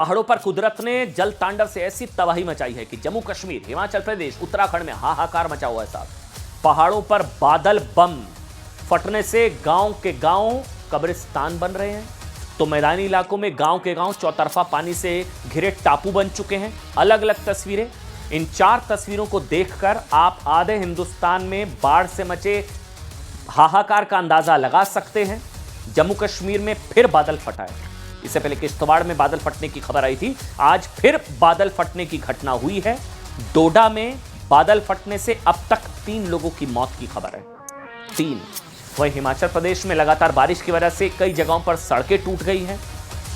पहाड़ों पर कुदरत ने जल तांडव से ऐसी तबाही मचाई है कि जम्मू कश्मीर, हिमाचल प्रदेश, उत्तराखंड में हाहाकार मचा हुआ है साहब। पहाड़ों पर बादल बम फटने से गांव के गांव कब्रिस्तान बन रहे हैं, तो मैदानी इलाकों में गांव के गांव चौतरफा पानी से घिरे टापू बन चुके हैं। अलग अलग तस्वीरें, इन 4 तस्वीरों को देखकर आप आधे हिंदुस्तान में बाढ़ से मचे हाहाकार का अंदाजा लगा सकते हैं। जम्मू कश्मीर में फिर बादल फटा है। इससे पहले किश्तवाड़ में बादल फटने की खबर आई थी, आज फिर बादल फटने की घटना हुई है। डोडा में बादल फटने से अब तक 3 लोगों की मौत की खबर है, 3। वहीं हिमाचल प्रदेश में लगातार बारिश की वजह से कई जगहों पर सड़कें टूट गई हैं,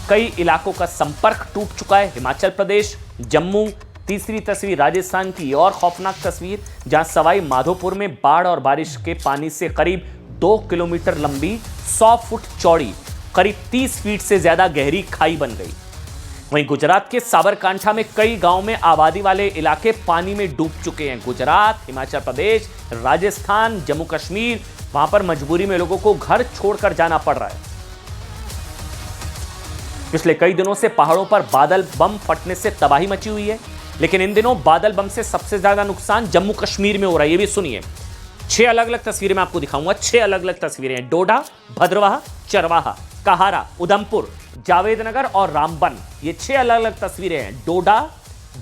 कई इलाकों का संपर्क टूट चुका है। हिमाचल प्रदेश, जम्मू। तीसरी तस्वीर राजस्थान की और खौफनाक तस्वीर, जहां सवाई माधोपुर में बाढ़ और बारिश के पानी से करीब 2 किलोमीटर लंबी 100 फुट चौड़ी करीब 30 फीट से ज्यादा गहरी खाई बन गई। वहीं गुजरात के साबरकांठा में कई गांव में आबादी वाले इलाके पानी में डूब चुके हैं। गुजरात, हिमाचल प्रदेश, राजस्थान, जम्मू कश्मीर, वहां पर मजबूरी में लोगों को घर छोड़कर जाना पड़ रहा है। पिछले कई दिनों से पहाड़ों पर बादल बम फटने से तबाही मची हुई है, लेकिन इन दिनों बादल बम से सबसे ज्यादा नुकसान जम्मू कश्मीर में हो रहा है। ये भी सुनिए, 6 अलग अलग तस्वीरें मैं आपको दिखाऊंगा। 6 अलग अलग तस्वीरें हैं। डोडा, भद्रवाह, चरवाहा, कहारा, उधमपुर, जावेदनगर और रामबन, ये 6 अलग अलग तस्वीरें हैं। डोडा,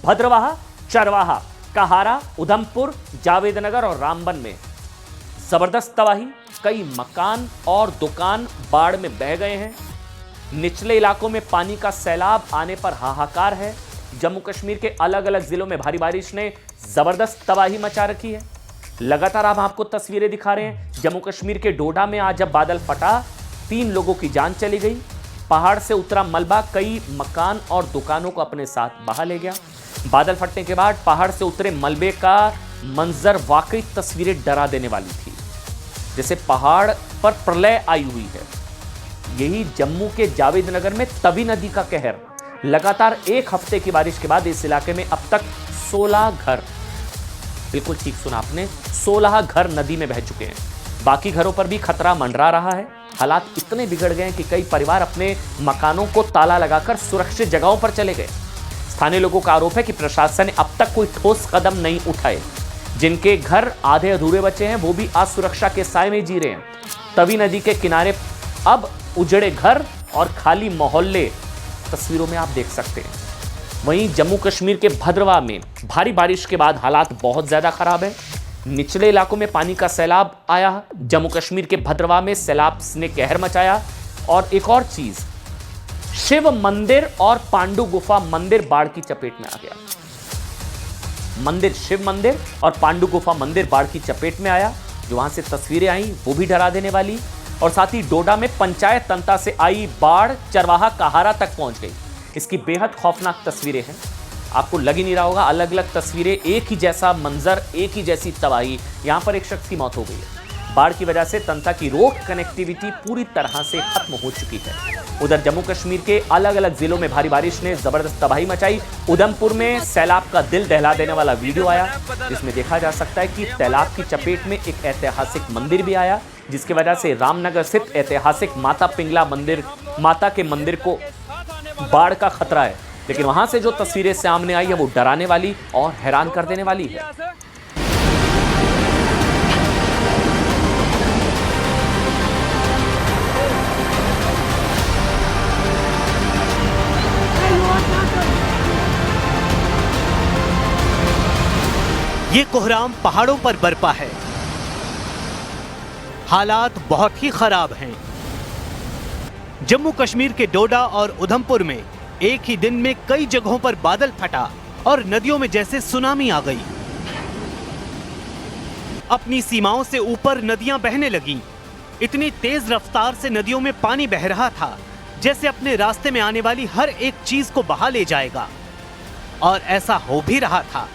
भद्रवाह, चरवाहा, कहारा, उधमपुर, जावेदनगर और रामबन में जबरदस्त तबाही। कई मकान और दुकान बाढ़ में बह गए हैं। निचले इलाकों में पानी का सैलाब आने पर हाहाकार है। जम्मू कश्मीर के अलग अलग जिलों में भारी बारिश ने जबरदस्त तबाही मचा रखी है। लगातार हम आपको तस्वीरें दिखा रहे हैं। जम्मू कश्मीर के डोडा में आज जब बादल फटा, 3 लोगों की जान चली गई। पहाड़ से उतरा मलबा कई मकान और दुकानों को अपने साथ बहा ले गया। बादल फटने के बाद पहाड़ से उतरे मलबे का मंजर वाकई तस्वीरें डरा देने वाली थी, जैसे पहाड़ पर प्रलय आई हुई है। यही जम्मू के जावेदनगर में तवी नदी का कहर। लगातार 1 हफ्ते की बारिश के बाद इस इलाके में अब तक 16 घर, बिल्कुल ठीक सुना आपने, 16 घर नदी में बह चुके हैं। बाकी घरों पर भी खतरा मंडरा रहा है। हालात इतने बिगड़ गए हैं कि कई परिवार अपने मकानों को ताला लगाकर सुरक्षित जगहों पर चले गए। स्थानीय लोगों का आरोप है कि प्रशासन ने अब तक कोई ठोस कदम नहीं उठाए। जिनके घर आधे अधूरे बचे हैं वो भी असुरक्षा के साए में जी रहे हैं। तवी नदी के किनारे अब उजड़े घर और खाली मोहल्ले तस्वीरों में आप देख सकते हैं। वहीं जम्मू कश्मीर के भद्रवाह में भारी बारिश के बाद हालात बहुत ज्यादा खराब है। निचले इलाकों में पानी का सैलाब आया। जम्मू कश्मीर के भद्रवाह में सैलाब ने कहर मचाया। और एक और चीज, शिव मंदिर और पांडु गुफा मंदिर बाढ़ की चपेट में आ गया। मंदिर, शिव मंदिर और पांडु गुफा मंदिर बाढ़ की चपेट में आया। जो वहां से तस्वीरें आई वो भी डरा देने वाली। और साथ ही डोडा में पंचायत तंता से आई बाढ़ चरवाहा कहारा तक पहुंच गई। इसकी बेहद खौफनाक तस्वीरें हैं। आपको लग ही नहीं रहा होगा, अलग अलग तस्वीरें, एक ही जैसा मंजर, एक ही जैसी तबाही। यहां पर एक शख्स की मौत हो गई है। बाढ़ की वजह से तंता की रोड कनेक्टिविटी पूरी तरह से खत्म हो चुकी है। उधर जम्मू कश्मीर के अलग अलग जिलों में भारी बारिश ने जबरदस्त तबाही मचाई। उधमपुर में सैलाब का दिल दहला देने वाला वीडियो आया, जिसमें देखा जा सकता है कि सैलाब की चपेट में एक ऐतिहासिक मंदिर भी आया, जिसकी वजह से रामनगर स्थित ऐतिहासिक माता पिंगला मंदिर, माता के मंदिर को बाढ़ का खतरा है। लेकिन वहां से जो तस्वीरें सामने आई है वो डराने वाली और हैरान कर देने वाली है। ये कोहराम पहाड़ों पर बरपा है। हालात बहुत ही खराब हैं। जम्मू कश्मीर के डोडा और उधमपुर में एक ही दिन में कई जगहों पर बादल फटा और नदियों में जैसे सुनामी आ गई। अपनी सीमाओं से ऊपर नदियां बहने लगीं। इतनी तेज रफ्तार से नदियों में पानी बह रहा था जैसे अपने रास्ते में आने वाली हर एक चीज को बहा ले जाएगा। और ऐसा हो भी रहा था।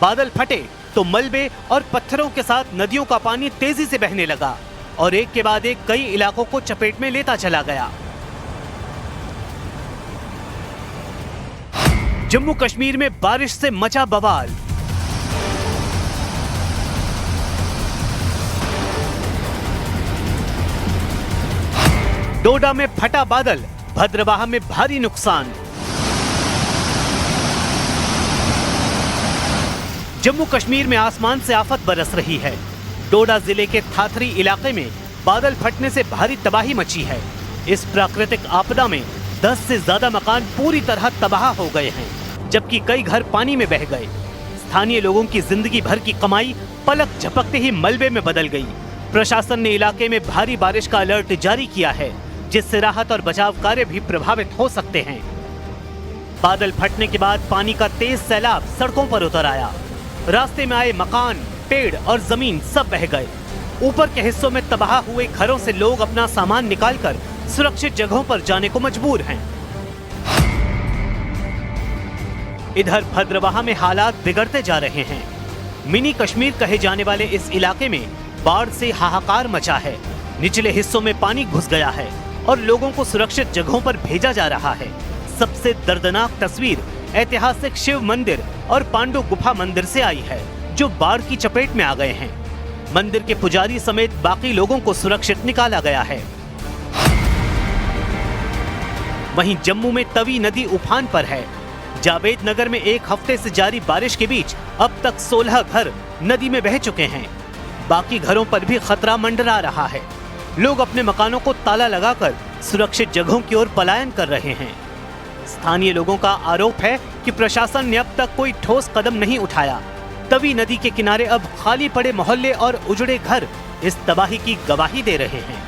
बादल फटे तो मलबे और पत्थरों के साथ नदियों का पानी तेजी से बहने लगा और एक के बाद एक कई इलाकों को चपेट में लेता चला गया। जम्मू कश्मीर में बारिश से मचा बवाल। डोडा में फटा बादल, भद्रवाह में भारी नुकसान। जम्मू कश्मीर में आसमान से आफत बरस रही है। डोडा जिले के थाथरी इलाके में बादल फटने से भारी तबाही मची है। इस प्राकृतिक आपदा में 10 से ज्यादा मकान पूरी तरह तबाह हो गए हैं, जबकि कई घर पानी में बह गए। स्थानीय लोगों की जिंदगी भर की कमाई पलक झपकते ही मलबे में बदल गई। प्रशासन ने इलाके में भारी बारिश का अलर्ट जारी किया है, जिससे राहत और बचाव कार्य भी प्रभावित हो सकते हैं। बादल फटने के बाद पानी का तेज सैलाब सड़कों पर उतर आया। रास्ते में आए मकान, पेड़ और जमीन सब बह गए। ऊपर के हिस्सों में तबाह हुए घरों से लोग अपना सामान निकालकर सुरक्षित जगहों पर जाने को मजबूर हैं। इधर भद्रवाह में हालात बिगड़ते जा रहे हैं। मिनी कश्मीर कहे जाने वाले इस इलाके में बाढ़ से हाहाकार मचा है। निचले हिस्सों में पानी घुस गया है और लोगों को सुरक्षित जगहों पर भेजा जा रहा है। सबसे दर्दनाक तस्वीर ऐतिहासिक शिव मंदिर और पांडु गुफा मंदिर से आई है, जो बाढ़ की चपेट में आ गए हैं। मंदिर के पुजारी समेत बाकी लोगों को सुरक्षित निकाला गया है। वहीं जम्मू में तवी नदी उफान पर है। जावेद नगर में एक हफ्ते से जारी बारिश के बीच अब तक 16 घर नदी में बह चुके हैं। बाकी घरों पर भी खतरा मंडरा रहा है। लोग अपने मकानों को ताला लगाकर सुरक्षित जगहों की ओर पलायन कर रहे हैं। स्थानीय लोगों का आरोप है कि प्रशासन ने अब तक कोई ठोस कदम नहीं उठाया। तवी नदी के किनारे अब खाली पड़े मोहल्ले और उजड़े घर इस तबाही की गवाही दे रहे हैं।